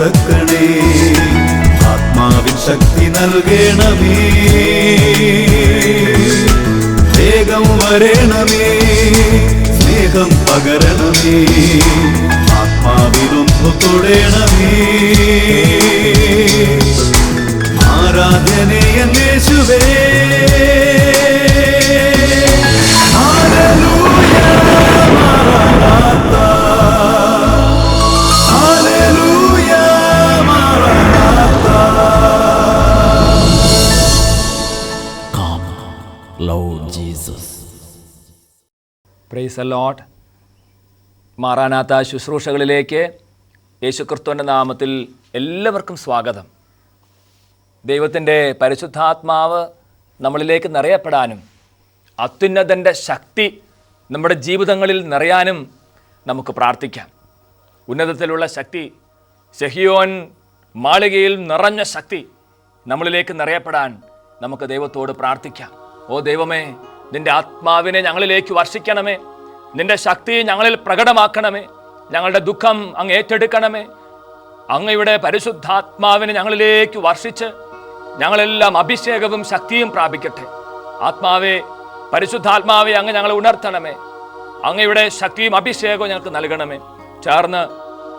തുറക്കണേ, ആത്മാവിൻ ശക്തി നൽകണമേ, വേഗം വരണമേ, സ്നേഹം പകരണമേ, ആത്മാവിലൊന്നു തൊടണമേ. ആരാധനേ യേശുവേ, ഹല്ലേലൂയ മറനാഥാ, ഹല്ലേലൂയ മറനാഥാ. Come, Lord Jesus. Praise the Lord. മാറാനാത്ത ശുശ്രൂഷകളിലേക്ക് യേശുക്രിസ്തുവിൻ്റെ നാമത്തിൽ എല്ലാവർക്കും സ്വാഗതം. ദൈവത്തിൻ്റെ പരിശുദ്ധാത്മാവ് നമ്മളിലേക്ക് നിറയപ്പെടാനും അത്യുന്നതൻ്റെ ശക്തി നമ്മുടെ ജീവിതങ്ങളിൽ നിറയാനും നമുക്ക് പ്രാർത്ഥിക്കാം. ഉന്നതത്തിലുള്ള ശക്തി, സെഹിയോൻ മാളികയിൽ നിറഞ്ഞ ശക്തി നമ്മളിലേക്ക് നിറയപ്പെടാൻ നമുക്ക് ദൈവത്തോട് പ്രാർത്ഥിക്കാം. ഓ ദൈവമേ, നിൻ്റെ ആത്മാവിനെ ഞങ്ങളിലേക്ക് വർഷിക്കണമേ, നിൻ്റെ ശക്തി ഞങ്ങളിൽ പ്രകടമാക്കണമേ, ഞങ്ങളുടെ ദുഃഖം അങ്ങ് ഏറ്റെടുക്കണമേ. അങ്ങയുടെ പരിശുദ്ധാത്മാവിനെ ഞങ്ങളിലേക്ക് വർഷിച്ച് ഞങ്ങളെല്ലാം അഭിഷേകവും ശക്തിയും പ്രാപിക്കട്ടെ. ആത്മാവേ, പരിശുദ്ധാത്മാവെ, അങ്ങ് ഞങ്ങളെ ഉണർത്തണമേ, അങ്ങയുടെ ശക്തിയും അഭിഷേകവും ഞങ്ങൾക്ക് നൽകണമേ. ചേർന്ന്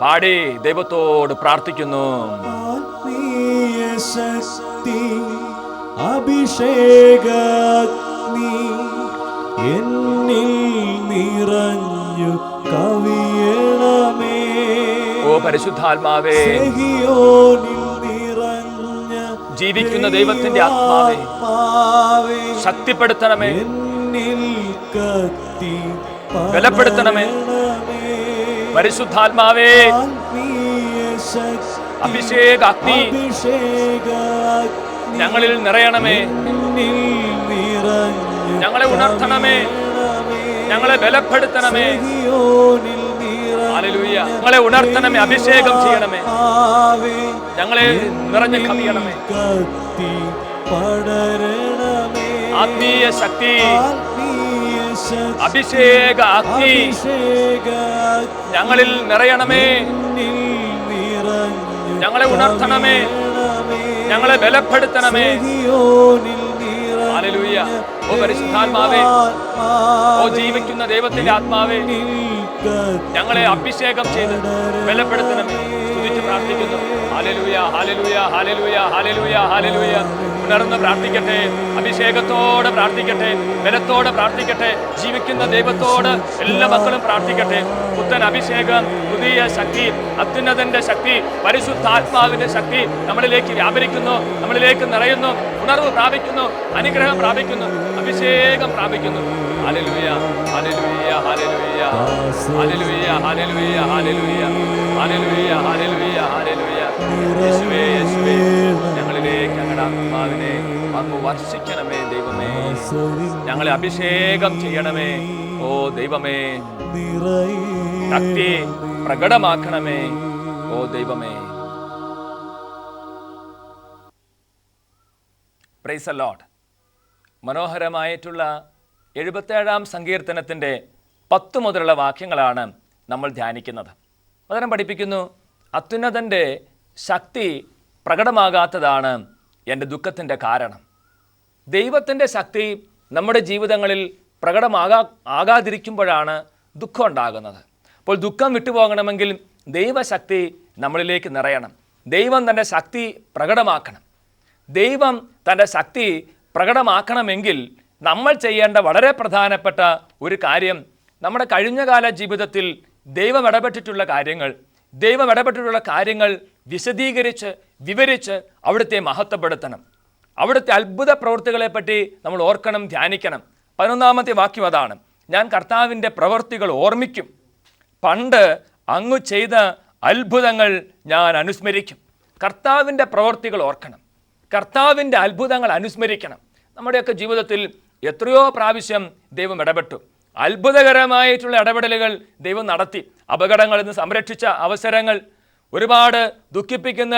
പാടി ദൈവത്തോട് പ്രാർത്ഥിക്കുന്നു. ആത്മീയ ശക്തി അഭിഷേകാഗ്നി എന്നിൽ നിറഞ്ഞു കവിയണമേ. ഓ പരിശുദ്ധാത്മാവേ, ജീവിക്കുന്ന ദൈവത്തിന്റെ ആത്മാവേ, ശക്തിപ്പെടുത്തണമേ, ബലപ്പെടുത്തണമേ. പരിശുദ്ധാത്മാവേ, അഭിഷേക അഗ്നി ഞങ്ങളിൽ നിറയണമേ, ഞങ്ങളെ ഉണർത്തണമേ, ഞങ്ങളെ ബലപ്പെടുത്തണമേ. ഹല്ലേലൂയ. ഞങ്ങളെ ഉണർത്തണമേ, അഭിഷേകം ചെയ്യണമേ, ഞങ്ങളെ നിറഞ്ഞു കവിയണമേ. ആത്മീയ ശക്തി, അഭിഷേക അഗ്നി ഞങ്ങളിൽ നിറയണമേ, ഞങ്ങളെ ഉണർത്തണമേ, ഞങ്ങളെ ബലപ്പെടുത്തണമേ. ഹല്ലേലൂയ. ഓ പരിശുദ്ധാത്മാവേ, ഓ ജീവിക്കുന്ന ദൈവത്തിന്റെ ആത്മാവേ, ഞങ്ങളെ അഭിഷേകം ചെയ്ത് ബലപ്പെടുത്തണമേ. സ്തുതിച്ച് പ്രാർത്ഥിക്കുന്നു. ഹല്ലേലൂയ, ഹല്ലേലൂയ, ഹല്ലേലൂയ, ഹല്ലേലൂയ, ഹല്ലേലൂയ. ഉണർന്ന് പ്രാർത്ഥിക്കട്ടെ, അഭിഷേകത്തോടെ പ്രാർത്ഥിക്കട്ടെ, ബലത്തോടെ പ്രാർത്ഥിക്കട്ടെ. ജീവിക്കുന്ന ദൈവത്തോട് എല്ലാ മക്കളും പ്രാർത്ഥിക്കട്ടെ. പുത്തൻ അഭിഷേകം, പുതിയ ശക്തി, അത്യുന്നതന്റെ ശക്തി, പരിശുദ്ധാത്മാവിന്റെ ശക്തി നമ്മളിലേക്ക് വ്യാപരിക്കുന്നു, നമ്മളിലേക്ക് നിറയുന്നു. ഉണർവ് പ്രാപിക്കുന്നു, അനുഗ്രഹം പ്രാപിക്കുന്നു, അഭിഷേകം പ്രാപിക്കുന്നു. ഹല്ലേലൂയ, ഹല്ലേലൂയ, ഹല്ലേലൂയ, ഹല്ലേലൂയ, ഹല്ലേലൂയ, ഹല്ലേലൂയ, ഹല്ലേലൂയ, ഹല്ലേലൂയ, ഹല്ലേലൂയ. യേശുവേ, യേശുവേ, ഞങ്ങളിലേക്ക് അങ്ങയുടെ ആത്മാവിനെ അങ്ങ് വർഷിക്കണമേ. ദൈവമേ, ഞങ്ങളെ അഭിഷേകം ചെയ്യണമേ. ഓ ദൈവമേ, ശക്തി പ്രകടമാക്കണമേ. ഓ ദൈവമേ. Price the Lord. മനോഹരമായിട്ടുള്ള 77-ാം സങ്കീർത്തനത്തിൻ്റെ 10 മുതലുള്ള വാക്യങ്ങളാണ് നമ്മൾ ധ്യാനിക്കുന്നത്. വചനം പഠിപ്പിക്കുന്നു, അത്യുന്നതൻ്റെ ശക്തി പ്രകടമാകാത്തതാണ് എൻ്റെ ദുഃഖത്തിൻ്റെ കാരണം. ദൈവത്തിൻ്റെ ശക്തി നമ്മുടെ ജീവിതങ്ങളിൽ ആകാതിരിക്കുമ്പോഴാണ് ദുഃഖം ഉണ്ടാകുന്നത്. അപ്പോൾ ദുഃഖം വിട്ടുപോകണമെങ്കിൽ ദൈവശക്തി നമ്മളിലേക്ക് നിറയണം. ദൈവം തൻ്റെ ശക്തി പ്രകടമാക്കണം. ദൈവം തൻ്റെ ശക്തി പ്രകടമാക്കണമെങ്കിൽ നമ്മൾ ചെയ്യേണ്ട വളരെ പ്രധാനപ്പെട്ട ഒരു കാര്യം, നമ്മുടെ കഴിഞ്ഞകാല ജീവിതത്തിൽ ദൈവം ഇടപെട്ടിട്ടുള്ള കാര്യങ്ങൾ വിശദീകരിച്ച് വിവരിച്ച് അവിടുത്തെ മഹത്വപ്പെടുത്തണം. അവിടുത്തെ അത്ഭുത പ്രവൃത്തികളെപ്പറ്റി നമ്മൾ ഓർക്കണം, ധ്യാനിക്കണം. 11-ാമത്തെ വാക്യം അതാണ്, ഞാൻ കർത്താവിൻ്റെ പ്രവൃത്തികൾ ഓർമ്മിക്കും, പണ്ട് അങ്ങ് ചെയ്ത അത്ഭുതങ്ങൾ ഞാൻ അനുസ്മരിക്കും. കർത്താവിൻ്റെ പ്രവൃത്തികൾ ഓർക്കണം, കർത്താവിൻ്റെ അത്ഭുതങ്ങൾ അനുസ്മരിക്കണം. നമ്മുടെയൊക്കെ ജീവിതത്തിൽ എത്രയോ പ്രാവശ്യം ദൈവം ഇടപെട്ടു. അത്ഭുതകരമായിട്ടുള്ള ഇടപെടലുകൾ ദൈവം നടത്തി. അപകടങ്ങളിൽ നിന്ന് സംരക്ഷിച്ച അവസരങ്ങൾ, ഒരുപാട് ദുഃഖിപ്പിക്കുന്ന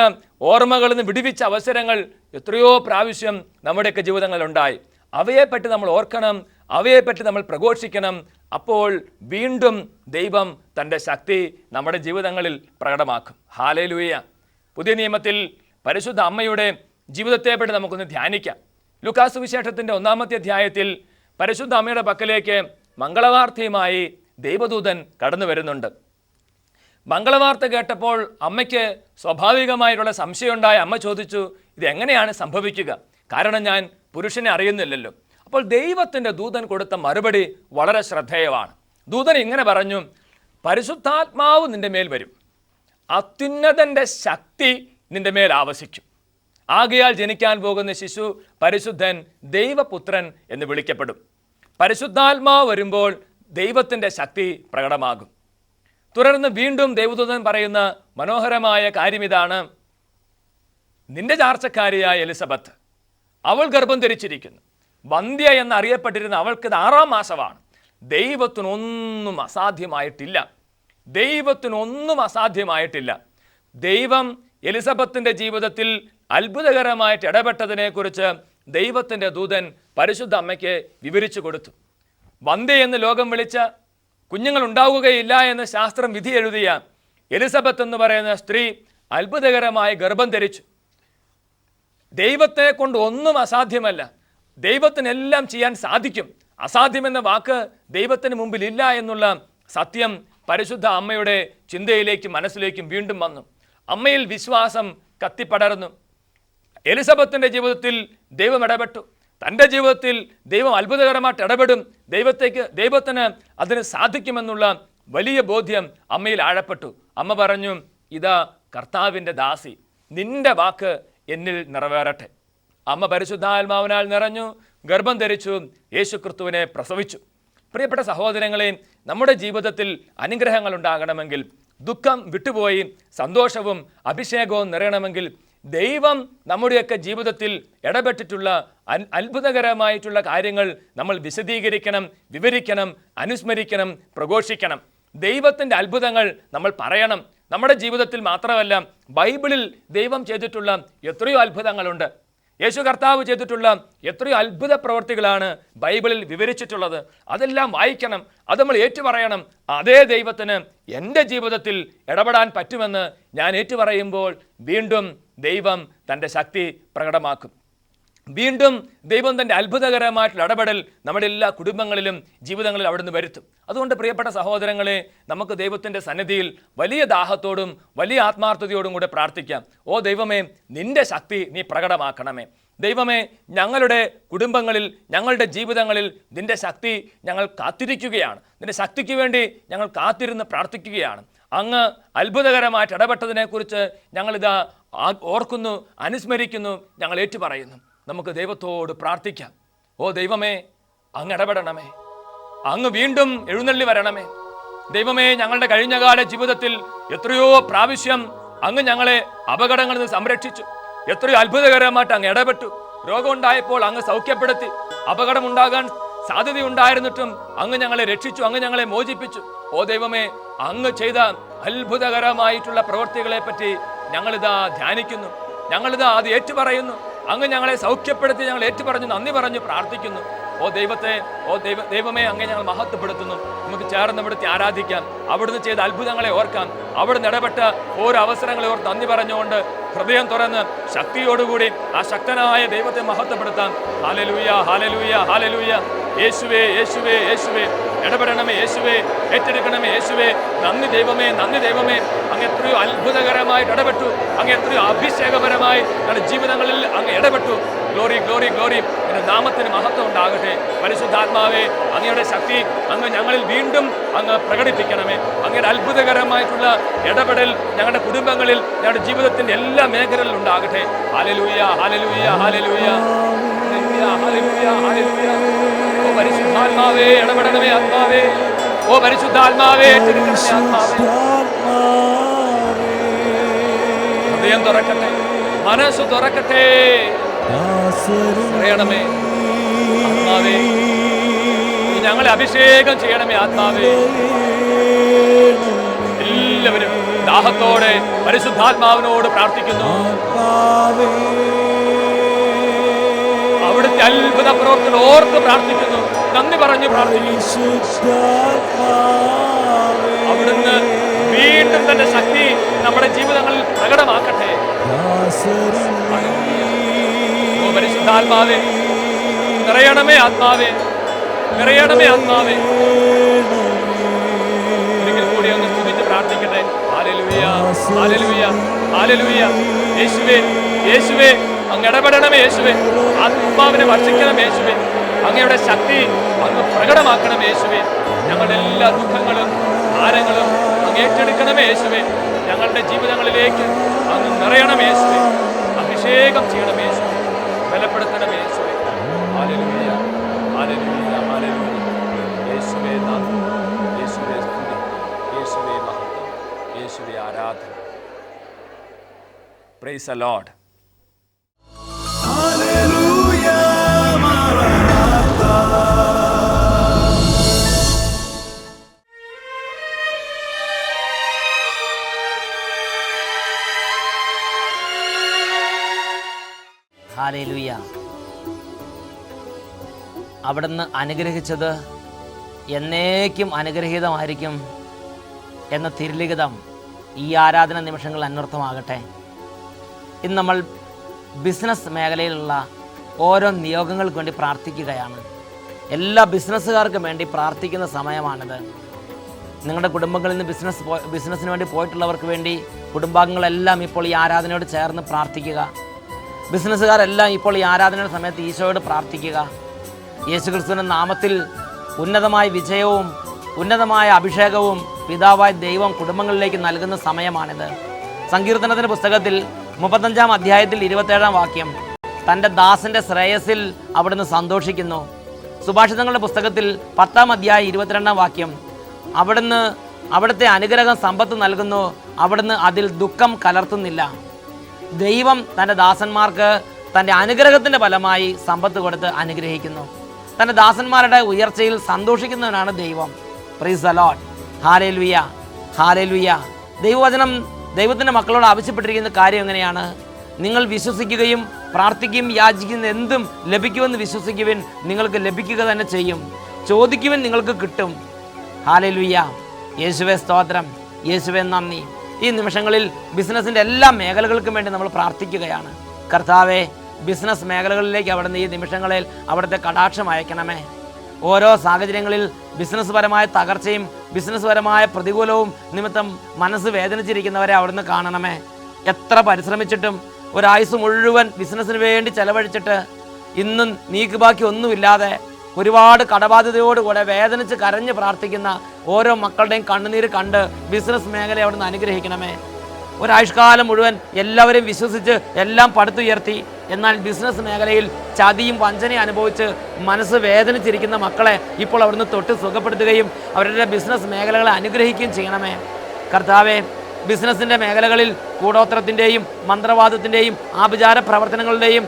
ഓർമ്മകളിൽ നിന്ന് വിടുവിച്ച അവസരങ്ങൾ എത്രയോ പ്രാവശ്യം നമ്മുടെയൊക്കെ ജീവിതങ്ങളിലുണ്ടായി. അവയെപ്പറ്റി നമ്മൾ ഓർക്കണം, അവയെപ്പറ്റി നമ്മൾ പ്രഘോഷിക്കണം. അപ്പോൾ വീണ്ടും ദൈവം തൻ്റെ ശക്തി നമ്മുടെ ജീവിതങ്ങളിൽ പ്രകടമാക്കും. ഹല്ലേലൂയ. പുതിയ നിയമത്തിൽ പരിശുദ്ധ അമ്മയുടെ ജീവിതത്തെപ്പറ്റി നമുക്കൊന്ന് ധ്യാനിക്കാം. ലൂക്കാസ് സുവിശേഷത്തിൻ്റെ 1-ാമത്തെ അധ്യായത്തിൽ പരിശുദ്ധ അമ്മയുടെ പക്കലേക്ക് മംഗളവാർത്തയുമായി ദൈവദൂതൻ കടന്നു വരുന്നുണ്ട്. മംഗളവാർത്ത കേട്ടപ്പോൾ അമ്മയ്ക്ക് സ്വാഭാവികമായിട്ടുള്ള സംശയമുണ്ടായ അമ്മ ചോദിച്ചു, ഇതെങ്ങനെയാണ് സംഭവിക്കുക? കാരണം ഞാൻ പുരുഷനെ അറിയുന്നില്ലല്ലോ. അപ്പോൾ ദൈവത്തിൻ്റെ ദൂതൻ കൊടുത്ത മറുപടി വളരെ ശ്രദ്ധേയമാണ്. ദൂതൻ ഇങ്ങനെ പറഞ്ഞു, പരിശുദ്ധാത്മാവ് നിന്റെ മേൽ വരും, അത്യുന്നതൻ്റെ ശക്തി നിന്റെ മേൽ ആവസിക്കും. ആകയാൽ ജനിക്കാൻ പോകുന്ന ശിശു പരിശുദ്ധൻ, ദൈവപുത്രൻ എന്ന് വിളിക്കപ്പെടും. പരിശുദ്ധാത്മാവ് വരുമ്പോൾ ദൈവത്തിൻ്റെ ശക്തി പ്രകടമാകും. തുടർന്ന് വീണ്ടും ദൈവദൂതൻ പറയുന്ന മനോഹരമായ കാര്യം ഇതാണ്, നിന്റെ ചാർച്ചക്കാരിയായ എലിസബത്ത്, അവൾ ഗർഭം ധരിച്ചിരിക്കുന്നു. വന്ധ്യ എന്നറിയപ്പെട്ടിരുന്ന അവൾക്ക് ഇത് 6-ാം മാസമാണ്. ദൈവത്തിനൊന്നും അസാധ്യമായിട്ടില്ല. ദൈവത്തിനൊന്നും അസാധ്യമായിട്ടില്ല. ദൈവം എലിസബത്തിൻ്റെ ജീവിതത്തിൽ അത്ഭുതകരമായിട്ട് ഇടപെട്ടതിനെക്കുറിച്ച് ദൈവത്തിൻ്റെ ദൂതൻ പരിശുദ്ധ അമ്മയ്ക്ക് വിവരിച്ചു കൊടുത്തു. വന്ധ്യ എന്ന് ലോകം വിളിച്ച, കുഞ്ഞുങ്ങൾ ഉണ്ടാവുകയില്ല എന്ന് ശാസ്ത്രം വിധി എഴുതിയ എലിസബത്ത് എന്ന് പറയുന്ന സ്ത്രീ അത്ഭുതകരമായ ഗർഭം ധരിച്ചു. ദൈവത്തെ കൊണ്ട് ഒന്നും അസാധ്യമല്ല. ദൈവത്തിനെല്ലാം ചെയ്യാൻ സാധിക്കും. അസാധ്യമെന്ന വാക്ക് ദൈവത്തിന് മുമ്പിൽ ഇല്ല എന്നുള്ള സത്യം പരിശുദ്ധ അമ്മയുടെ ചിന്തയിലേക്കും മനസ്സിലേക്കും വീണ്ടും വന്നു. അമ്മയിൽ വിശ്വാസം കത്തിപ്പടർന്നു. എലിസബത്തിൻ്റെ ജീവിതത്തിൽ ദൈവം ഇടപെട്ടു. തൻ്റെ ജീവിതത്തിൽ ദൈവം അത്ഭുതകരമായിട്ട് ഇടപെടും. ദൈവത്തിന് അതിന് സാധിക്കുമെന്നുള്ള വലിയ ബോധ്യം അമ്മയിൽ ആഴപ്പെട്ടു. അമ്മ പറഞ്ഞു, ഇതാ കർത്താവിൻ്റെ ദാസി, നിന്റെ വാക്ക് എന്നിൽ നിറവേറട്ടെ. അമ്മ പരിശുദ്ധാത്മാവിനാൽ നിറഞ്ഞു, ഗർഭം ധരിച്ചു, യേശുക്രിസ്തുവിനെ പ്രസവിച്ചു. പ്രിയപ്പെട്ട സഹോദരങ്ങളെ, നമ്മുടെ ജീവിതത്തിൽ അനുഗ്രഹങ്ങൾ ഉണ്ടാകണമെങ്കിൽ, ദുഃഖം വിട്ടുപോയി സന്തോഷവും അഭിഷേകവും നിറയണമെങ്കിൽ ദൈവം നമ്മുടെയൊക്കെ ജീവിതത്തിൽ ഇടപെട്ടിട്ടുള്ള അത്ഭുതകരമായിട്ടുള്ള കാര്യങ്ങൾ നമ്മൾ വിശദീകരിക്കണം, വിവരിക്കണം, അനുസ്മരിക്കണം, പ്രഘോഷിക്കണം. ദൈവത്തിൻ്റെ അത്ഭുതങ്ങൾ നമ്മൾ പറയണം. നമ്മുടെ ജീവിതത്തിൽ മാത്രമല്ല, ബൈബിളിൽ ദൈവം ചെയ്തിട്ടുള്ള എത്രയോ അത്ഭുതങ്ങളുണ്ട്. യേശു കർത്താവ് ചെയ്തിട്ടുള്ള എത്രയോ അത്ഭുത പ്രവൃത്തികളാണ് ബൈബിളിൽ വിവരിച്ചിട്ടുള്ളത്. അതെല്ലാം വായിക്കണം, അത് നമ്മൾ ഏറ്റുപറയണം. അതേ ദൈവത്തിന് എൻ്റെ ജീവിതത്തിൽ ഇടപെടാൻ പറ്റുമെന്ന് ഞാൻ ഏറ്റുപറയുമ്പോൾ വീണ്ടും ദൈവം തൻ്റെ ശക്തി പ്രകടമാക്കും. വീണ്ടും ദൈവം തൻ്റെ അത്ഭുതകരമായിട്ടുള്ള ഇടപെടൽ നമ്മുടെ എല്ലാ കുടുംബങ്ങളിലും ജീവിതങ്ങളിലും അവിടുന്ന് വരുത്തും. അതുകൊണ്ട് പ്രിയപ്പെട്ട സഹോദരങ്ങളെ, നമുക്ക് ദൈവത്തിൻ്റെ സന്നിധിയിൽ വലിയ ദാഹത്തോടും വലിയ ആത്മാർത്ഥതയോടും കൂടെ പ്രാർത്ഥിക്കാം. ഓ ദൈവമേ, നിൻ്റെ ശക്തി നീ പ്രകടമാക്കണമേ. ദൈവമേ, ഞങ്ങളുടെ കുടുംബങ്ങളിൽ, ഞങ്ങളുടെ ജീവിതങ്ങളിൽ നിൻ്റെ ശക്തി ഞങ്ങൾ കാത്തിരിക്കുകയാണ്. നിൻ്റെ ശക്തിക്ക് വേണ്ടി ഞങ്ങൾ കാത്തിരുന്ന് പ്രാർത്ഥിക്കുകയാണ്. അങ്ങ് അത്ഭുതകരമായിട്ട് ഇടപെട്ടതിനെക്കുറിച്ച് ഞങ്ങളിതാ ഓർക്കുന്നു, അനുസ്മരിക്കുന്നു, ഞങ്ങൾ ഏറ്റുപറയുന്നു. നമുക്ക് ദൈവത്തോട് പ്രാർത്ഥിക്കാം. ഓ ദൈവമേ, അങ്ങ് ഇടപെടണമേ, അങ്ങ് വീണ്ടും എഴുന്നള്ളി വരണമേ. ദൈവമേ, ഞങ്ങളുടെ കഴിഞ്ഞകാല ജീവിതത്തിൽ എത്രയോ പ്രാവശ്യം അങ്ങ് ഞങ്ങളെ അപകടങ്ങളിൽ നിന്ന് സംരക്ഷിച്ചു. എത്രയോ അത്ഭുതകരമായിട്ട് അങ്ങ് ഇടപെട്ടു. രോഗമുണ്ടായപ്പോൾ അങ്ങ് സൗഖ്യപ്പെടുത്തി. അപകടമുണ്ടാകാൻ സാധ്യതയുണ്ടായിരുന്നിട്ടും അങ്ങ് ഞങ്ങളെ രക്ഷിച്ചു, അങ്ങ് ഞങ്ങളെ മോചിപ്പിച്ചു. ഓ ദൈവമേ, അങ്ങ് ചെയ്ത അത്ഭുതകരമായിട്ടുള്ള പ്രവൃത്തികളെ പറ്റി ഞങ്ങളിതാ ധ്യാനിക്കുന്നു, ഞങ്ങളിതാ അത് ഏറ്റുപറയുന്നു. അങ്ങ് ഞങ്ങളെ സൗഖ്യപ്പെടുത്തി, ഞങ്ങൾ ഏറ്റുപറഞ്ഞു, നന്ദി പറഞ്ഞു പ്രാർത്ഥിക്കുന്നു. ഓ ദൈവമേ, അങ്ങേ ഞങ്ങൾ മഹത്വപ്പെടുത്തുന്നു. നമുക്ക് ചേർന്ന് ഇവിടുത്തെ ആരാധിക്കാം. അവിടുന്ന് ചെയ്ത അത്ഭുതങ്ങളെ ഓർക്കാം. അവിടുന്ന് ഇടപെട്ട ഓരോ അവസരങ്ങളെ ഓർത്ത് നന്ദി പറഞ്ഞുകൊണ്ട് ഹൃദയം തുറന്ന് ശക്തിയോടുകൂടി ആ ശക്തനായ ദൈവത്തെ മഹത്വപ്പെടുത്താം. ഹല്ലേലൂയ, ഹല്ലേലൂയ, ഹല്ലേലൂയ. യേശുവേ, യേശുവേ, യേശുവേ, ഇടപെടണമേ യേശുവേ, ഏറ്റെടുക്കണമേ യേശുവേ. നന്ദി ദൈവമേ, നന്ദി ദൈവമേ. അങ്ങ് എത്രയോ അത്ഭുതകരമായിട്ട് ഇടപെട്ടു. അങ്ങ് എത്രയോ അഭിഷേകപരമായി ഞങ്ങളുടെ ജീവിതങ്ങളിൽ അങ്ങ് ഇടപെട്ടു. Glory, glory, glory. എൻ്റെ നാമത്തിന് മഹത്വം ഉണ്ടാകട്ടെ. പരിശുദ്ധാത്മാവേ, അങ്ങയുടെ ശക്തി അങ്ങ് ഞങ്ങളിൽ വീണ്ടും അങ്ങ് പ്രകടിപ്പിക്കണമേ. അങ്ങയുടെ അത്ഭുതകരമായിട്ടുള്ള ഇടപെടൽ ഞങ്ങളുടെ കുടുംബങ്ങളിൽ, ഞങ്ങളുടെ ജീവിതത്തിൻ്റെ എല്ലാ മേഖലകളിലും ഉണ്ടാകട്ടെ. ഹല്ലേലൂയ, ഹല്ലേലൂയ, ഹല്ലേലൂയ, ഹല്ലേലൂയ, ഹല്ലേലൂയ. ഓ പരിശുദ്ധാത്മാവേ, ഇടപെടണമേ ആത്മാവേ. ഓ പരിശുദ്ധാത്മാവേ, ഏറ്റെടുക്കണമേ ആത്മാവേ. ഹൃദയം തുറക്കട്ടെ, മനസ്സ് തുറക്കട്ടെ. പറയണമേ ആത്മാവേ, ഞങ്ങളെ അഭിഷേകം ചെയ്യണമേ ആത്മാവേ. എല്ലാവരും ദാഹത്തോടെ പരിശുദ്ധാത്മാവിനോട് പ്രാർത്ഥിക്കുന്നു. അവിടുത്തെ അത്ഭുത പ്രവർത്തനം ഓർത്ത് പ്രാർത്ഥിക്കുന്നു, നന്ദി പറഞ്ഞു പ്രാർത്ഥിക്കുന്നു. അവിടുന്ന് വീണ്ടും തന്റെ ശക്തി നമ്മുടെ ജീവിതങ്ങളിൽ പ്രകടമാക്കട്ടെ. ഓ പരിശുദ്ധാത്മാവേ, നിറയണമേ ആത്മാവേ, നിറയണമേ ആത്മാവേ. ഒരിക്കൽ കൂടി ഒന്ന് സ്തുതിച്ച് പ്രാർത്ഥിക്കട്ടെ. ഹല്ലേലൂയ, ഹല്ലേലൂയ, ഹല്ലേലൂയ. യേശുവേ, യേശുവേ, അങ്ങ് ഇടപെടണമേ യേശുവേ. ആത്മാവിനെ വർഷിക്കണം യേശുവേ. അങ്ങയുടെ ശക്തി അങ്ങ് പ്രകടമാക്കണം യേശുവേ. ഞങ്ങളുടെ എല്ലാ ദുഃഖങ്ങളും ഭാരങ്ങളും അങ്ങ് ഏറ്റെടുക്കണമേ യേശുവേ. ഞങ്ങളുടെ ജീവിതങ്ങളിലേക്ക് അങ്ങ് നിറയണം യേശുവേ. അഭിഷേകം ചെയ്യണം യേശുവേ. ബലപ്പെടുത്തണം യേശുവേ. ഹല്ലേലൂയ, ഹല്ലേലൂയ, ഹല്ലേലൂയ. യേശുവേ നന്ദി, യേശുവേ സ്തുതി, യേശുവേ മഹത്വം, യേശുവേ ആരാധന. Price the Lord. ഹല്ലേലൂയ. അവിടുന്ന് അനുഗ്രഹിച്ചത് എന്നേക്കും അനുഗ്രഹീതമായിരിക്കും എന്ന തിരുലിഖിതം ഈ ആരാധന നിമിഷങ്ങളിൽ അന്വർത്ഥമാകട്ടെ. ഇന്ന് നമ്മൾ ബിസിനസ് മേഖലയിലുള്ള ഓരോ നിയോഗങ്ങൾക്ക് വേണ്ടി പ്രാർത്ഥിക്കുകയാണ്. എല്ലാ ബിസിനസ്സുകാർക്കും വേണ്ടി പ്രാർത്ഥിക്കുന്ന സമയമാണിത്. നിങ്ങളുടെ കുടുംബങ്ങളിൽ നിന്ന് ബിസിനസ്സിന് വേണ്ടി പോയിട്ടുള്ളവർക്ക് വേണ്ടി കുടുംബാംഗങ്ങളെല്ലാം ഇപ്പോൾ ഈ ആരാധനയോട് ചേർന്ന് പ്രാർത്ഥിക്കുക. ബിസിനസ്സുകാരെല്ലാം ഇപ്പോൾ ഈ ആരാധനയുടെ സമയത്ത് ഈശോയോട് പ്രാർത്ഥിക്കുക. യേശുക്രിസ്തുവിൻ്റെ നാമത്തിൽ ഉന്നതമായ വിജയവും ഉന്നതമായ അഭിഷേകവും പിതാവായ ദൈവം കുടുംബങ്ങളിലേക്ക് നൽകുന്ന സമയമാണിത്. സങ്കീർത്തനത്തിൻ്റെ പുസ്തകത്തിൽ 35-ാം അധ്യായത്തിൽ 27-ാം വാക്യം, തൻ്റെ ദാസൻ്റെ ശ്രേയസിൽ അവിടുന്ന് സന്തോഷിക്കുന്നു. സുഭാഷിതങ്ങളുടെ പുസ്തകത്തിൽ 10-ാം അധ്യായം 22-ാം വാക്യം, അവിടുത്തെ അനുഗ്രഹം സമ്പത്ത് നൽകുന്നു, അവിടുന്ന് അതിൽ ദുഃഖം കലർത്തുന്നില്ല. ദൈവം തൻ്റെ ദാസന്മാർക്ക് തൻ്റെ അനുഗ്രഹത്തിൻ്റെ ഫലമായി സമ്പത്ത് കൊടുത്ത് അനുഗ്രഹിക്കുന്നു. തൻ്റെ ദാസന്മാരുടെ ഉയർച്ചയിൽ സന്തോഷിക്കുന്നവനാണ് ദൈവം. Price the Lord. Hallelujah, hallelujah. ദൈവവചനം ദൈവത്തിൻ്റെ മക്കളോട് ആവശ്യപ്പെട്ടിരിക്കുന്ന കാര്യം എങ്ങനെയാണ്? നിങ്ങൾ വിശ്വസിക്കുകയും പ്രാർത്ഥിക്കുകയും യാചിക്കുന്ന എന്തും ലഭിക്കുമെന്ന് വിശ്വസിക്കുവിൻ, നിങ്ങൾക്ക് ലഭിക്കുക തന്നെ ചെയ്യും. ചോദിക്കുവിൻ, നിങ്ങൾക്ക് കിട്ടും. ഹല്ലേലൂയ. യേശുവേ സ്തോത്രം, യേശുവേ നന്ദി. ഈ നിമിഷങ്ങളിൽ ബിസിനസ്സിൻ്റെ എല്ലാ മേഖലകൾക്കും വേണ്ടി നമ്മൾ പ്രാർത്ഥിക്കുകയാണ്. കർത്താവേ, ബിസിനസ് മേഖലകളിലേക്ക് അവിടുന്ന് ഈ നിമിഷങ്ങളിൽ അവിടുത്തെ കടാക്ഷം അയക്കണമേ. ഓരോ സാഹചര്യങ്ങളിൽ ബിസിനസ് പരമായ തകർച്ചയും ബിസിനസ് പരമായ പ്രതികൂലവും നിമിത്തം മനസ്സ് വേദനിച്ചിരിക്കുന്നവരെ അവിടുന്ന് കാണണമേ. എത്ര പരിശ്രമിച്ചിട്ടും ഒരായുസ് മുഴുവൻ ബിസിനസ്സിന് വേണ്ടി ചെലവഴിച്ചിട്ട് ഇന്നും നീക്ക് ബാക്കി ഒന്നുമില്ലാതെ ഒരുപാട് കടബാധ്യതയോടുകൂടെ വേദനിച്ച് കരഞ്ഞ് പ്രാർത്ഥിക്കുന്ന ഓരോ മക്കളുടെയും കണ്ണുനീര് കണ്ട് ബിസിനസ് മേഖലയെ അവിടുന്ന് അനുഗ്രഹിക്കണമേ. ഒരായുഷ്കാലം മുഴുവൻ എല്ലാവരെയും വിശ്വസിച്ച് എല്ലാം പടുത്തുയർത്തി, എന്നാൽ ബിസിനസ് മേഖലയിൽ ചതിയും വഞ്ചനയും അനുഭവിച്ച് മനസ്സ് വേദനിച്ചിരിക്കുന്ന മക്കളെ ഇപ്പോൾ അവിടുന്ന് തൊട്ട് സുഖപ്പെടുത്തുകയും അവരുടെ ബിസിനസ് മേഖലകളെ അനുഗ്രഹിക്കുകയും ചെയ്യണമേ. കർത്താവേ, ബിസിനസ്സിൻ്റെ മേഖലകളിൽ കൂടോത്രത്തിൻ്റെയും മന്ത്രവാദത്തിൻ്റെയും ആഭിചാര പ്രവർത്തനങ്ങളുടെയും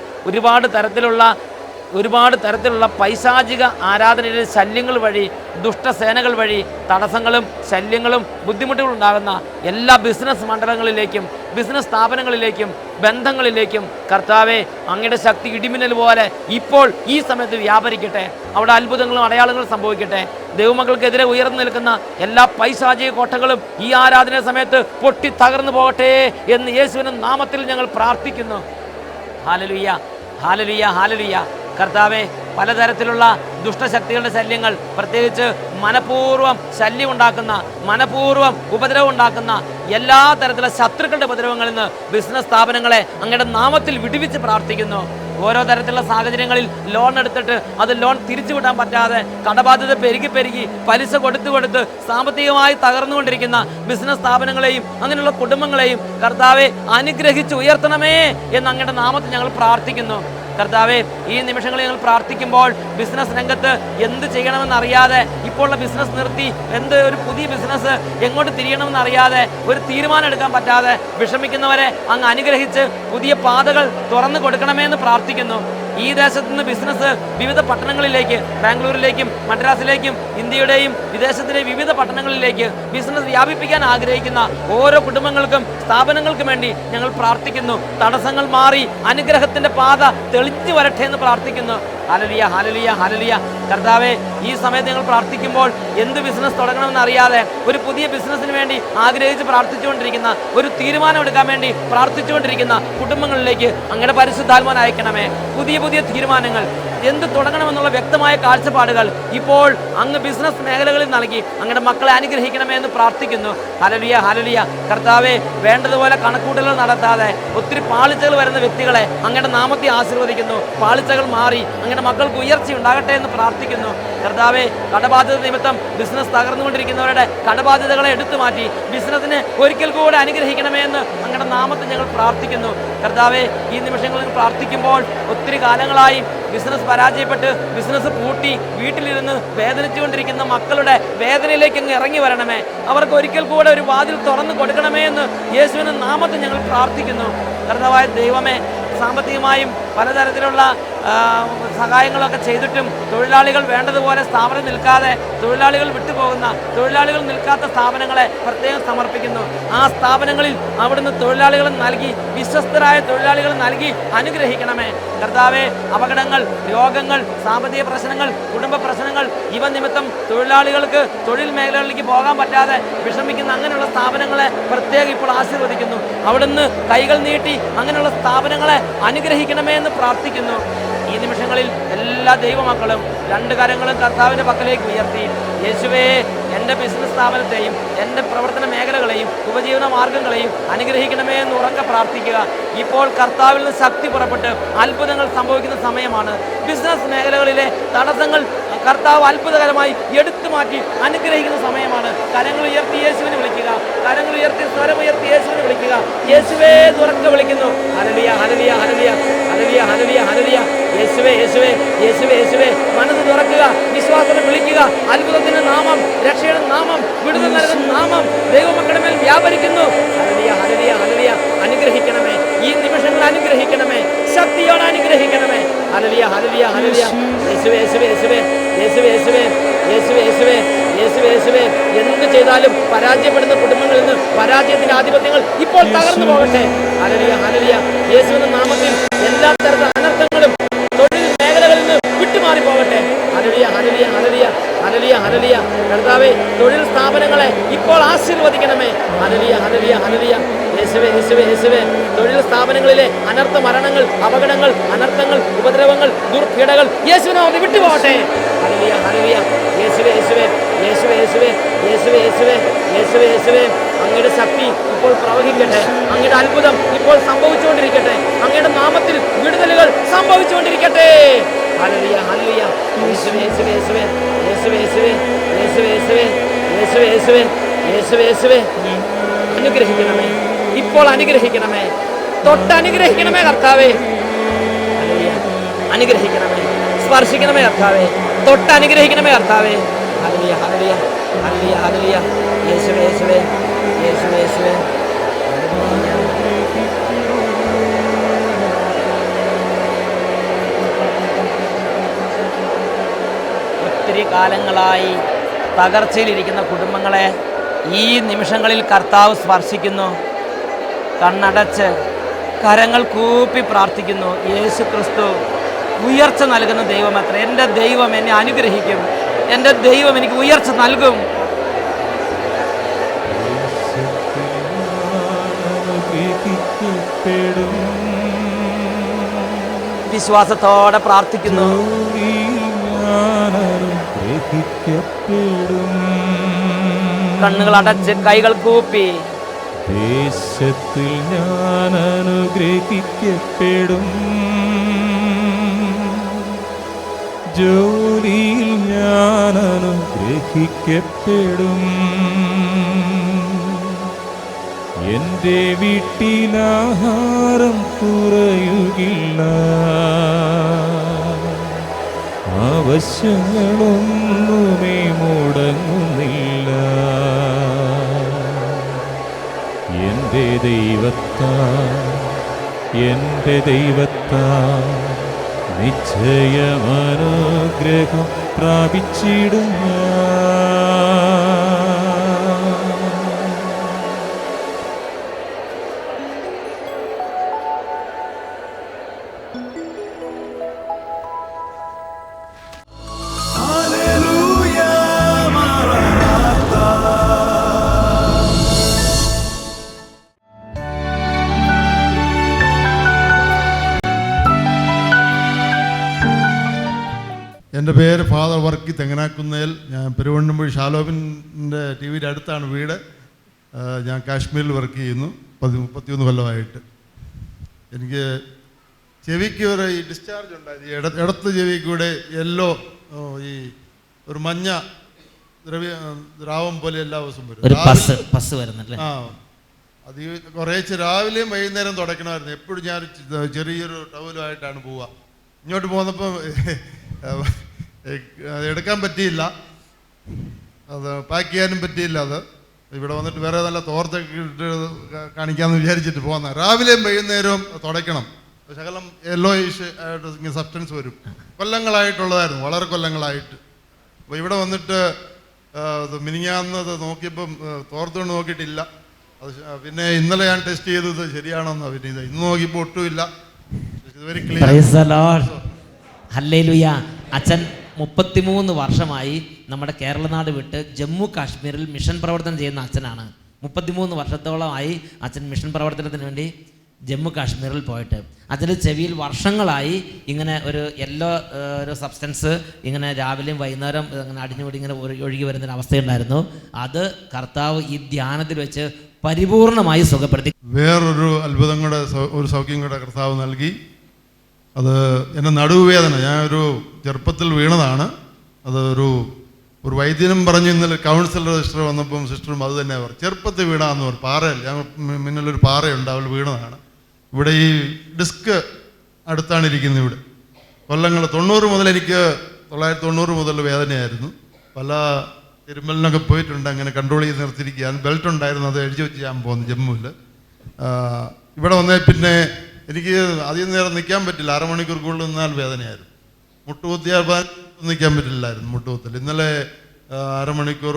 ഒരുപാട് തരത്തിലുള്ള പൈശാചിക ആരാധനയിലെ ശല്യങ്ങൾ വഴി, ദുഷ്ടസേനകൾ വഴി തടസ്സങ്ങളും ശല്യങ്ങളും ബുദ്ധിമുട്ടുകളും ഉണ്ടാകുന്ന എല്ലാ ബിസിനസ് മണ്ഡലങ്ങളിലേക്കും ബിസിനസ് സ്ഥാപനങ്ങളിലേക്കും ബന്ധങ്ങളിലേക്കും കർത്താവെ, അങ്ങയുടെ ശക്തി ഇടിമിന്നൽ പോലെ ഇപ്പോൾ ഈ സമയത്ത് വ്യാപരിക്കട്ടെ. അവിടെ അത്ഭുതങ്ങളും അടയാളങ്ങളും സംഭവിക്കട്ടെ. ദൈവമക്കൾക്കെതിരെ ഉയർന്നു നിൽക്കുന്ന എല്ലാ പൈശാചിക കോട്ടകളും ഈ ആരാധന സമയത്ത് പൊട്ടി തകർന്നു പോകട്ടെ എന്ന് യേശുവിന്റെ നാമത്തിൽ ഞങ്ങൾ പ്രാർത്ഥിക്കുന്നു. ഹല്ലേലൂയ, ഹല്ലേലൂയ, ഹല്ലേലൂയ. കർത്താവെ, പലതരത്തിലുള്ള ദുഷ്ടശക്തികളുടെ ശല്യങ്ങൾ, പ്രത്യേകിച്ച് മനഃപൂർവ്വം ശല്യം ഉണ്ടാക്കുന്ന, മനഃപൂർവ്വം ഉപദ്രവം ഉണ്ടാക്കുന്ന എല്ലാ തരത്തിലുള്ള ശത്രുക്കളുടെ ഉപദ്രവങ്ങളിൽ നിന്ന് ബിസിനസ് സ്ഥാപനങ്ങളെ അങ്ങയുടെ നാമത്തിൽ വിടുവിച്ച് പ്രാർത്ഥിക്കുന്നു. ഓരോ തരത്തിലുള്ള സാഹചര്യങ്ങളിൽ ലോൺ എടുത്തിട്ട് അത് ലോൺ തിരിച്ചുവിടാൻ പറ്റാതെ കടബാധ്യത പെരുകി പലിശ കൊടുത്ത് സാമ്പത്തികമായി തകർന്നുകൊണ്ടിരിക്കുന്ന ബിസിനസ് സ്ഥാപനങ്ങളെയും അങ്ങനെയുള്ള കുടുംബങ്ങളെയും കർത്താവെ അനുഗ്രഹിച്ച് ഉയർത്തണമേ എന്ന് അങ്ങയുടെ നാമത്തിൽ ഞങ്ങൾ പ്രാർത്ഥിക്കുന്നു. കർത്താവെ, ഈ നിമിഷങ്ങളിൽ ഞങ്ങൾ പ്രാർത്ഥിക്കുമ്പോൾ ബിസിനസ് രംഗത്ത് എന്ത് ചെയ്യണമെന്നറിയാതെ, ഇപ്പോഴുള്ള ബിസിനസ് നിർത്തി ഒരു പുതിയ ബിസിനസ് എങ്ങോട്ട് തിരിയണമെന്നറിയാതെ ഒരു തീരുമാനം എടുക്കാൻ പറ്റാതെ വിഷമിക്കുന്നവരെ അങ്ങ് അനുഗ്രഹിച്ച് പുതിയ പാതകൾ തുറന്നു കൊടുക്കണമേ എന്ന് പ്രാർത്ഥിക്കുന്നു. ഈ ദേശത്ത് നിന്ന് ബിസിനസ് വിവിധ പട്ടണങ്ങളിലേക്ക്, ബാംഗ്ലൂരിലേക്കും മദ്രാസിലേക്കും ഇന്ത്യയുടെയും വിദേശത്തിലെ വിവിധ പട്ടണങ്ങളിലേക്ക് ബിസിനസ് വ്യാപിപ്പിക്കാൻ ആഗ്രഹിക്കുന്ന ഓരോ കുടുംബങ്ങൾക്കും സ്ഥാപനങ്ങൾക്കും വേണ്ടി ഞങ്ങൾ പ്രാർത്ഥിക്കുന്നു. തടസ്സങ്ങൾ മാറി അനുഗ്രഹത്തിന്റെ പാത തെളിഞ്ഞു വരട്ടെ എന്ന് പ്രാർത്ഥിക്കുന്നു. ഹല്ലേലൂയ, ഹല്ലേലൂയ, ഹല്ലേലൂയ. കർത്താവേ, ഈ സമയത്ത് ഞങ്ങൾ പ്രാർത്ഥിക്കുമ്പോൾ എന്ത് ബിസിനസ് തുടങ്ങണമെന്ന് അറിയാതെ ഒരു പുതിയ ബിസിനസ്സിന് വേണ്ടി ആഗ്രഹിച്ച് പ്രാർത്ഥിച്ചുകൊണ്ടിരിക്കുന്ന, ഒരു തീരുമാനം എടുക്കാൻ വേണ്ടി പ്രാർത്ഥിച്ചുകൊണ്ടിരിക്കുന്ന കുടുംബങ്ങളിലേക്ക് അങ്ങയുടെ പരിശുദ്ധാത്മാവിനെ അയക്കണമേ. പുതിയ പുതിയ തീരുമാനങ്ങൾ, എന്ത് തുടങ്ങണമെന്നുള്ള വ്യക്തമായ കാഴ്ചപ്പാടുകൾ ഇപ്പോൾ അങ്ങ് ബിസിനസ് മേഖലകളിൽ നൽകി അങ്ങയുടെ മക്കളെ അനുഗ്രഹിക്കണമേ എന്ന് പ്രാർത്ഥിക്കുന്നു. Hallelujah, hallelujah. കർത്താവേ, വേണ്ടതുപോലെ കണക്കൂട്ടലുകൾ നടത്താതെ ഒത്തിരി പാളിച്ചകൾ വരുന്ന വ്യക്തികളെ അങ്ങയുടെ നാമത്തെ ആശീർവദിക്കുന്നു. പാളിച്ചകൾ മാറി അങ്ങയുടെ മക്കൾക്ക് ഉയർച്ച ഉണ്ടാകട്ടെ എന്ന് പ്രാർത്ഥിക്കുന്നു. കർത്താവേ, കടബാധ്യത നിമിത്തം ബിസിനസ് തകർന്നുകൊണ്ടിരിക്കുന്നവരുടെ കടബാധ്യതകളെ എടുത്തു മാറ്റി ബിസിനസ്സിനെ ഒരിക്കൽ കൂടെ അനുഗ്രഹിക്കണമേ എന്ന് അങ്ങയുടെ നാമത്തെ ഞങ്ങൾ പ്രാർത്ഥിക്കുന്നു. കർത്താവേ, ഈ നിമിഷങ്ങളിൽ പ്രാർത്ഥിക്കുമ്പോൾ ഒത്തിരി കാലങ്ങളായി ബിസിനസ് പരാജയപ്പെട്ട് ബിസിനസ് പൂട്ടി വീട്ടിലിരുന്ന് വേദനിച്ചുകൊണ്ടിരിക്കുന്ന മക്കളുടെ വേദനയിലേക്ക് അങ്ങ് ഇറങ്ങി വരണമേ. അവർക്ക് ഒരിക്കൽ കൂടെ ഒരു വാതിൽ തുറന്നു കൊടുക്കണമേ എന്ന് യേശുവിന്റെ നാമത്തിൽ ഞങ്ങൾ പ്രാർത്ഥിക്കുന്നു. കർത്താവായ ദൈവമേ, സാമ്പത്തികമായും പലതരത്തിലുള്ള സഹായങ്ങളൊക്കെ ചെയ്തിട്ടും തൊഴിലാളികൾ വേണ്ടതുപോലെ സ്ഥാപനം നിൽക്കാതെ തൊഴിലാളികൾ വിട്ടുപോകുന്ന, തൊഴിലാളികൾ നിൽക്കാത്ത സ്ഥാപനങ്ങളെ പ്രത്യേകം സമർപ്പിക്കുന്നു. ആ സ്ഥാപനങ്ങളിൽ അവിടുന്ന് തൊഴിലാളികൾ നൽകി, വിശ്വസ്തരായ തൊഴിലാളികൾ നൽകി അനുഗ്രഹിക്കണമേ. കർത്താവേ, അപകടങ്ങൾ, രോഗങ്ങൾ, സാമ്പത്തിക പ്രശ്നങ്ങൾ, കുടുംബ പ്രശ്നങ്ങൾ ഇവ നിമിത്തം തൊഴിലാളികൾക്ക് തൊഴിൽ മേഖലകളിലേക്ക് പോകാൻ പറ്റാതെ വിഷമിക്കുന്ന അങ്ങനെയുള്ള സ്ഥാപനങ്ങളെ പ്രത്യേകം ഇപ്പോൾ ആശീർവദിക്കുന്നു. അവിടുന്ന് കൈകൾ നീട്ടി അങ്ങനെയുള്ള സ്ഥാപനങ്ങളെ അനുഗ്രഹിക്കണമേ എന്ന് പ്രാർത്ഥിക്കുന്നു. ഈ നിമിഷങ്ങളിൽ എല്ലാ ദൈവമക്കളും രണ്ട് കരങ്ങളും കർത്താവിൻ്റെ പക്കലേക്ക് ഉയർത്തി, യേശുവേ, എൻ്റെ ബിസിനസ് സ്ഥാപനത്തെയും എൻ്റെ പ്രവർത്തന മേഖലകളെയും ഉപജീവന മാർഗങ്ങളെയും അനുഗ്രഹിക്കണമേ എന്ന് ഉറക്കെ പ്രാർത്ഥിക്കുക. ഇപ്പോൾ കർത്താവിൽ നിന്ന് ശക്തി പുറപ്പെട്ട് അത്ഭുതങ്ങൾ സംഭവിക്കുന്ന സമയമാണ്. ബിസിനസ് മേഖലകളിലെ തടസ്സങ്ങൾ കർത്താവ് അത്ഭുതകരമായി എടുത്തു മാറ്റി അനുഗ്രഹിക്കുന്ന സമയമാണ്. കരങ്ങൾ ഉയർത്തി യേശുവിനെ വിളിക്കുക. കരങ്ങൾ ഉയർത്തി, സ്വരമുയർത്തി യേശുവിനെ വിളിക്കുക. യേശുവേ തുറക്കെ വിളിക്കുന്നു. ഹല്ലേലൂയ, ഹല്ലേലൂയ, ഹല്ലേലൂയ, ഹല്ലേലൂയ, ഹല്ലേലൂയ, ഹല്ലേലൂയ. യേശുവേ, യേശുവേ, യേശുവേ, യേശുവേ. മനസ്സ് തുറക്കുക, വിശ്വാസത്തെ വിളിക്കുക. അത്ഭുതത്തിന്റെ നാമം, രക്ഷയുടെ നാമം, വിടുതൽ നൽകുന്ന നാമം ദൈവമക്കളുടെ മേൽ വ്യാപരിക്കുന്നു. ഹല്ലേലൂയ, ഹല്ലേലൂയ, ഹല്ലേലൂയ. അനുഗ്രഹിക്കണമേ, ഈ നിമിഷങ്ങൾ അനുഗ്രഹിക്കണമേ, ശക്തിയോടെ അനുഗ്രഹിക്കണമേ. ഹല്ലേലൂയ, ഹല്ലേലൂയ, ഹല്ലേലൂയ. യേശുവേ, യേശുവേ, യേശുവേ, യേശുവേ, യേശുവേ, യേശുവേ, യേശുവേ, യേശുവേ, യേശുവേ. എന്ത് ചെയ്താലും പരാജയപ്പെടുന്ന കുടുംബങ്ങളിൽ നിന്ന് പരാജയത്തിന്റെ ആധിപത്യങ്ങൾ ഇപ്പോൾ തകർന്നു പോകട്ടെ. Hallelujah, hallelujah. യേശുവിന്റെ നാമത്തിൽ എല്ലാ തരത്തിലുള്ള അനർത്ഥങ്ങളും തൊഴിൽ മേഖലകളിൽ നിന്ന് വിട്ടുമാറി പോകട്ടെ. ഹല്ലേലൂയ, ഹല്ലേലൂയ, ഹല്ലേലൂയ, ഹല്ലേലൂയ, ഹല്ലേലൂയ. കർത്താവേ, തൊഴിൽ സ്ഥാപനങ്ങളെ ഇപ്പോൾ ആശീർവദിക്കണമേ. ഹല്ലേലൂയ, ഹല്ലേലൂയ, ഹല്ലേലൂയ. യേശുവേ, യേശുവേ, യേശുവേ. തൊഴിൽ സ്ഥാപനങ്ങളിലെ അനർത്ഥ മരണങ്ങൾ, അപകടങ്ങൾ, അനർത്ഥങ്ങൾ, ഉപദ്രവങ്ങൾ, ദുർപീഡകൾ യേശുവിനെ ഒന്ന് വിട്ടുപോകട്ടെ. Hallelujah, hallelujah. യേശുവേ, യേശുവേ, യേശുവേ, യേശുവേ, യേശുവേ, യേശുവേ, യേശുവേ, യേശുവേ. അങ്ങയുടെ ശക്തി ഇപ്പോൾ പ്രവഹിക്കട്ടെ. അങ്ങയുടെ അത്ഭുതം ഇപ്പോൾ സംഭവിച്ചുകൊണ്ടിരിക്കട്ടെ. അങ്ങയുടെ നാമത്തിൽ വിടുതലുകൾ സംഭവിച്ചുകൊണ്ടിരിക്കട്ടെ. Hallelujah, hallelujah. യേശുവേ, യേശുവേ, യേശുവേ, യേശുവേ, യേശുവേ, യേശുവേ, യേശുവേ, യേശുവേ, യേശുവേ, യേശുവേ, യേശുവേ. അനുഗ്രഹിക്കണമേ, ഇപ്പോൾ അനുഗ്രഹിക്കണമേ, തൊട്ടനുഗ്രഹിക്കണമേ കർത്താവേ. ഹല്ലേലൂയ. അനുഗ്രഹിക്കണമേ, സ്പർശിക്കണമേ കർത്താവേ, തൊട്ടനുഗ്രഹിക്കണമേ കർത്താവേ. ഹല്ലേലൂയ, ഹല്ലേലൂയ, ഹല്ലേലൂയ, ഹല്ലേലൂയ. യേശുവേ, യേശുവേ, യേശുവേ, യേശുവേ. ഒത്തിരി കാലങ്ങളായി തകർച്ചയിലിരിക്കുന്ന കുടുംബങ്ങളെ ഈ നിമിഷങ്ങളിൽ കർത്താവ് സ്പർശിക്കുന്നു. കണ്ണടച്ച് കരങ്ങൾ കൂപ്പി പ്രാർത്ഥിക്കുന്നു. യേശു ക്രിസ്തു ഉയർച്ച നൽകുന്ന ദൈവമത്രേ. എൻ്റെ ദൈവം എന്നെ അനുഗ്രഹിക്കും, എൻ്റെ ദൈവം എനിക്ക് ഉയർച്ച നൽകും. വിശ്വാസത്തോടെ പ്രാർത്ഥിക്കുന്നു. കണ്ണുകൾ അടച്ച് കൈകൾ കൂപ്പി, ദേശത്തിൽ ഞാൻ അനുഗ്രഹിക്കപ്പെടും, ജോലിയിൽ ഞാൻ അനുഗ്രഹിക്കപ്പെടും, എൻ്റെ വീട്ടിലാഹാരം കുറയുകില്ല, ആവശ്യങ്ങളൊന്നുമേ മുടങ്ങുന്നില്ല. എൻ്റെ ദൈവത്താൽ നിശ്ചയമനുഗ്രഹം പ്രാപിച്ചിടും ഞാൻ. എൻ്റെ പേര് ഫാദർ വർക്കി തെങ്ങനാക്കുന്നേൽ. ഞാൻ പെരുവണ്ണമ്പുഴ ഷാലോബിൻ്റെ ടി വിയുടെ അടുത്താണ് വീട്. ഞാൻ കാശ്മീരിൽ വർക്ക് ചെയ്യുന്നു 31 കൊല്ലമായിട്ട്. എനിക്ക് ചെവിക്ക് ഒരു ഈ ഡിസ്ചാർജ് ഉണ്ടായത്, ഇടത്ത് ചെവിക്കൂടെ യെല്ലോ ഈ ഒരു മഞ്ഞ ദ്രാവം പോലെ എല്ലാ ദിവസവും വരും. ആ, അത് കുറേശ്ശെ രാവിലെയും വൈകുന്നേരം തുടയ്ക്കണമായിരുന്നു. എപ്പോഴും ഞാൻ ചെറിയൊരു ടവലുമായിട്ടാണ് പോവുക. ഇങ്ങോട്ട് പോന്നപ്പോൾ എടുക്കാൻ പറ്റിയില്ല, അത് പാക്ക് ചെയ്യാനും പറ്റിയില്ല. അത് ഇവിടെ വന്നിട്ട് വേറെ നല്ല തോർത്തൊക്കെ ഇട്ട് കാണിക്കാമെന്ന് വിചാരിച്ചിട്ട് പോകുന്ന. രാവിലെയും വൈകുന്നേരവും തുടയ്ക്കണം. ശകലം യെല്ലോയിഷ് ആയിട്ട് ഇങ്ങനെ സബ്സ്റ്റൻസ് വരും. കൊല്ലങ്ങളായിട്ടുള്ളതായിരുന്നു, വളരെ കൊല്ലങ്ങളായിട്ട്. അപ്പോൾ ഇവിടെ വന്നിട്ട് മിനിങ്ങാന്നത് നോക്കിയപ്പം തോർത്തുകൊണ്ട് നോക്കിയിട്ടില്ല. അത് പിന്നെ ഇന്നലെ ഞാൻ ടെസ്റ്റ് ചെയ്തത് ശരിയാണെന്നോ, പിന്നെ ഇന്ന് നോക്കിയപ്പോൾ ഒട്ടുമില്ല. Very clear. ഹല്ലേലൂയ. അച്ഛൻ 33 വർഷമായി നമ്മുടെ കേരളനാട് വിട്ട് ജമ്മു കാശ്മീരിൽ മിഷൻ പ്രവർത്തനം ചെയ്യുന്ന അച്ഛനാണ്. 33 വർഷത്തോളമായി അച്ഛൻ മിഷൻ പ്രവർത്തനത്തിന് വേണ്ടി ജമ്മു കാശ്മീരിൽ പോയിട്ട്. അച്ഛൻ്റെ ചെവിയിൽ വർഷങ്ങളായി ഇങ്ങനെ ഒരു യെല്ലോ ഒരു സബ്സ്റ്റൻസ് ഇങ്ങനെ രാവിലെയും വൈകുന്നേരം ഇങ്ങനെ അടിഞ്ഞുകൂടി ഇങ്ങനെ ഒഴുകി വരുന്നൊരു അവസ്ഥയുണ്ടായിരുന്നു. അത് കർത്താവ് ഈ ധ്യാനത്തിൽ വെച്ച് പരിപൂർണമായി സുഖപ്പെടുത്തി. വേറൊരു അത്ഭുതം കൂടെ, ഒരു സൗഖ്യം കൂടെ കർത്താവ് നൽകി. അത് എൻ്റെ നടുവേദന. ഞാനൊരു ചെറുപ്പത്തിൽ വീണതാണ്. അത് ഒരു വൈദ്യനും പറഞ്ഞ് ഇന്നലെ കൗൺസിലർ സിസ്റ്റർ വന്നപ്പം സിസ്റ്ററും അത് തന്നെ പറഞ്ഞു. ചെറുപ്പത്തിൽ വീണാന്ന് പറഞ്ഞു. പാറയല്ല, ഞാൻ മുന്നിലൊരു പാറയുണ്ട്, അവൾ വീണതാണ്. ഇവിടെ ഈ ഡിസ്ക് അടുത്താണ് ഇരിക്കുന്നത്. ഇവിടെ കൊല്ലങ്ങൾ 90 മുതൽ, എനിക്ക് 990 മുതൽ വേദനയായിരുന്നു. പല തിരുമലിനൊക്കെ പോയിട്ടുണ്ട്, അങ്ങനെ കൺട്രോൾ ചെയ്ത് നിർത്തിയിരിക്കുക. ബെൽറ്റ് ഉണ്ടായിരുന്നു, അത് എഴുതി വെച്ച് ഞാൻ പോകുന്നു ജമ്മുവിൽ. ഇവിടെ വന്നേ പിന്നെ എനിക്ക് അധികം നേരം നിൽക്കാൻ പറ്റില്ല. 1/2 മണിക്കൂർ കൂടുതൽ നിന്നാൽ വേദനയായിരുന്നു. മുട്ടുകുത്തിയാൽ നിൽക്കാൻ പറ്റില്ലായിരുന്നു മുട്ടുകുത്തൽ. ഇന്നലെ 1/2 മണിക്കൂർ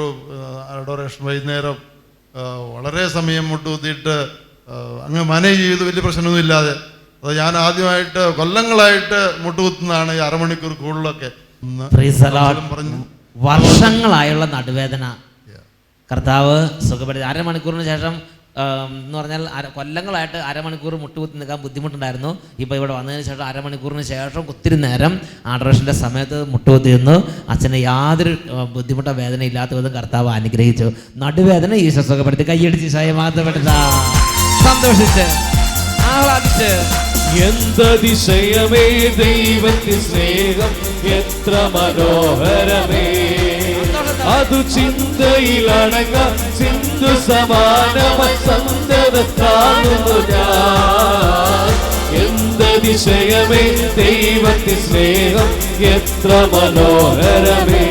അഡോറേഷൻ വൈകുന്നേരം വളരെ സമയം മുട്ടുകുത്തിയിട്ട് അങ്ങ് മാനേജ് ചെയ്ത് വലിയ പ്രശ്നമൊന്നും ഇല്ലാതെ. അത് ഞാൻ ആദ്യമായിട്ട് കൊല്ലങ്ങളായിട്ട് മുട്ടുകുത്തുന്നതാണ് ഈ 1/2 മണിക്കൂർ കൂടുതലൊക്കെ. പറഞ്ഞു വർഷങ്ങളായുള്ള നടുവേദന കർത്താവ് സുഖപ്പെടുത്തി. 1/2 മണിക്കൂറിന് ശേഷം എന്ന് പറഞ്ഞാൽ കൊല്ലങ്ങളായിട്ട് 1/2 മണിക്കൂർ മുട്ടുകുത്തി നിൽക്കാൻ ബുദ്ധിമുട്ടുണ്ടായിരുന്നു. ഇപ്പോൾ ഇവിടെ വന്നതിന് ശേഷം 1/2 മണിക്കൂറിന് ശേഷം ഒത്തിരി നേരം ആഡറേഷൻ്റെ സമയത്ത് മുട്ടുകുത്തി നിന്ന് അച്ഛന് യാതൊരു ബുദ്ധിമുട്ടോ വേദന ഇല്ലാത്ത വിധം കർത്താവ് അനുഗ്രഹിച്ചു. നടുവേദന ഈശോ സുഖപ്പെടുത്തി. കൈയടിച്ച് ഈശോയെ മാറ്റപ്പെട്ടില്ല, സന്തോഷിച്ച് ആഹ്ലാദിച്ച്. എന്തതിശയമേ ദൈവത്തിൻ സ്നേഹം, എത്ര മനോഹരമേ അതു ചിന്തയിലടങ്ങ സിന്ധു സമാനമസന്തതത്താകുന്നു ഞാൻ. എന്തതിശയമേ ദൈവത്തിൻ സ്നേഹം, എത്ര മനോഹരമേ.